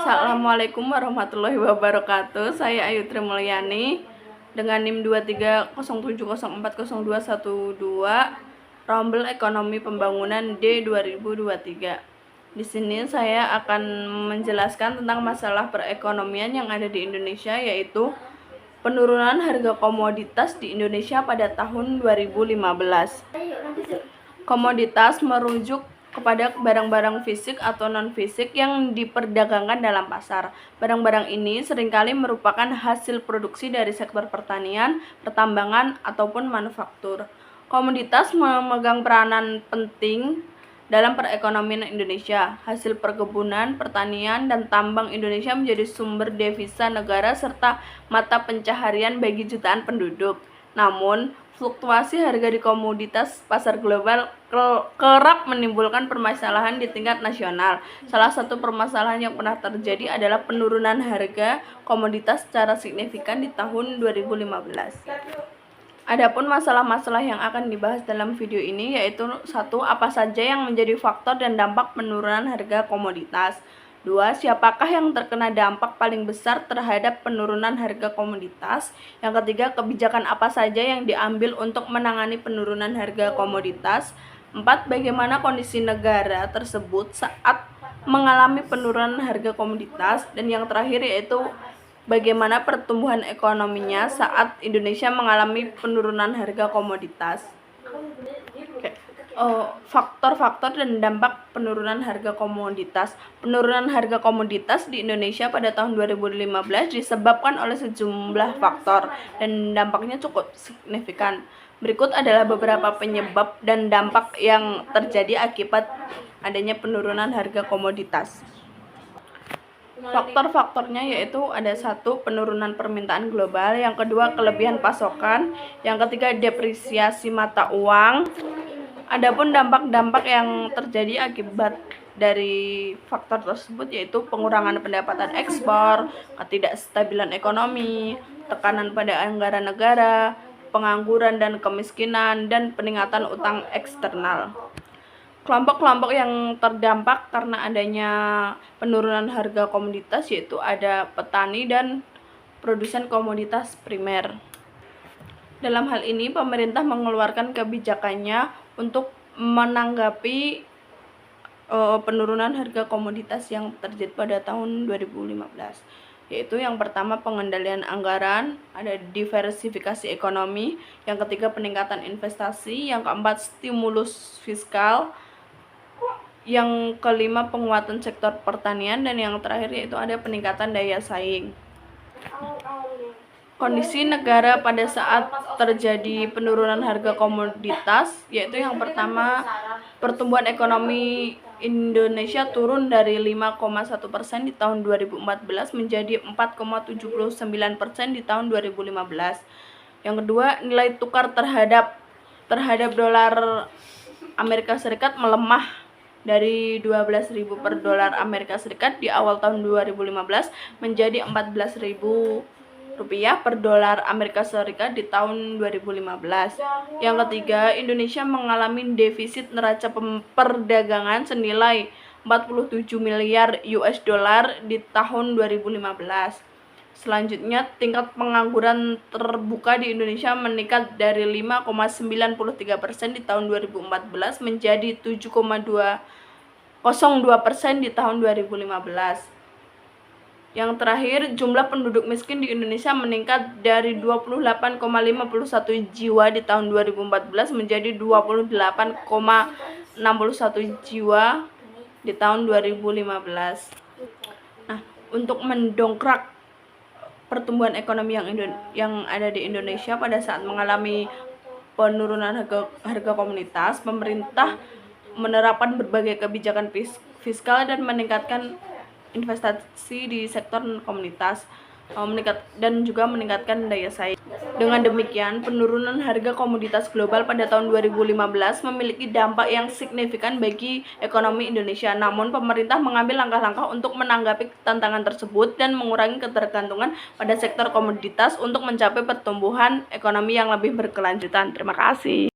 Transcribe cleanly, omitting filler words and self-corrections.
Assalamualaikum warahmatullahi wabarakatuh. Saya Ayu Trimulyani dengan NIM 2307040212, Rombel Ekonomi Pembangunan D 2023. Di sini saya akan menjelaskan tentang masalah perekonomian yang ada di Indonesia, yaitu penurunan harga komoditas di Indonesia pada tahun 2015. Komoditas merujuk kepada barang-barang fisik atau non-fisik yang diperdagangkan dalam pasar. Barang-barang ini seringkali merupakan hasil produksi dari sektor pertanian, pertambangan, ataupun manufaktur. Komoditas memegang peranan penting dalam perekonomian Indonesia. Hasil perkebunan, pertanian, dan tambang Indonesia menjadi sumber devisa negara serta mata pencaharian bagi jutaan penduduk. Namun, fluktuasi harga di komoditas pasar global kerap menimbulkan permasalahan di tingkat nasional. Salah satu permasalahan yang pernah terjadi adalah penurunan harga komoditas secara signifikan di tahun 2015. Adapun masalah-masalah yang akan dibahas dalam video ini yaitu: 1. Apa saja yang menjadi faktor dan dampak penurunan harga komoditas? 2. Siapakah yang terkena dampak paling besar terhadap penurunan harga komoditas? Yang ketiga, kebijakan apa saja yang diambil untuk menangani penurunan harga komoditas? 4. Bagaimana kondisi negara tersebut saat mengalami penurunan harga komoditas? Dan yang terakhir yaitu bagaimana pertumbuhan ekonominya saat Indonesia mengalami penurunan harga komoditas. Faktor-faktor dan dampak penurunan harga komoditas. Penurunan harga komoditas di Indonesia pada tahun 2015 disebabkan oleh sejumlah faktor dan dampaknya cukup signifikan. Berikut adalah beberapa penyebab dan dampak yang terjadi akibat adanya penurunan harga komoditas. Faktor-faktornya yaitu ada: 1. Penurunan permintaan global, yang kedua kelebihan pasokan, yang ketiga depresiasi mata uang. Adapun dampak-dampak yang terjadi akibat dari faktor tersebut yaitu pengurangan pendapatan ekspor, ketidakstabilan ekonomi, tekanan pada anggaran negara, pengangguran dan kemiskinan, dan peningkatan utang eksternal. Kelompok-kelompok yang terdampak karena adanya penurunan harga komoditas yaitu ada petani dan produsen komoditas primer. Dalam hal ini, pemerintah mengeluarkan kebijakannya untuk menanggapi penurunan harga komoditas yang terjadi pada tahun 2015. Yaitu yang pertama pengendalian anggaran, ada diversifikasi ekonomi, yang ketiga peningkatan investasi, yang keempat stimulus fiskal, yang kelima penguatan sektor pertanian, dan yang terakhir yaitu ada peningkatan daya saing. Kondisi negara pada saat terjadi penurunan harga komoditas yaitu yang pertama, pertumbuhan ekonomi Indonesia turun dari 5,1% di tahun 2014 menjadi 4,79% di tahun 2015. Yang kedua, nilai tukar terhadap dolar Amerika Serikat melemah dari 12.000 per dolar Amerika Serikat di awal tahun 2015 menjadi 14.000 rupiah per dolar Amerika Serikat di tahun 2015. Yang ketiga, Indonesia mengalami defisit neraca perdagangan senilai 47 miliar US dollar di tahun 2015. Selanjutnya, tingkat pengangguran terbuka di Indonesia meningkat dari 5,93% di tahun 2014 menjadi 7,202% di tahun 2015. Yang terakhir, jumlah penduduk miskin di Indonesia meningkat dari 28,51 jiwa di tahun 2014 menjadi 28,61 jiwa di tahun 2015. Nah, untuk mendongkrak pertumbuhan ekonomi yang ada di Indonesia pada saat mengalami penurunan harga komoditas, pemerintah menerapkan berbagai kebijakan fiskal dan meningkatkan investasi di sektor komunitas, dan juga meningkatkan daya saing. Dengan demikian, penurunan harga komoditas global pada tahun 2015 memiliki dampak yang signifikan bagi ekonomi Indonesia. Namun, pemerintah mengambil langkah-langkah untuk menanggapi tantangan tersebut dan mengurangi ketergantungan pada sektor komoditas untuk mencapai pertumbuhan ekonomi yang lebih berkelanjutan. Terima kasih.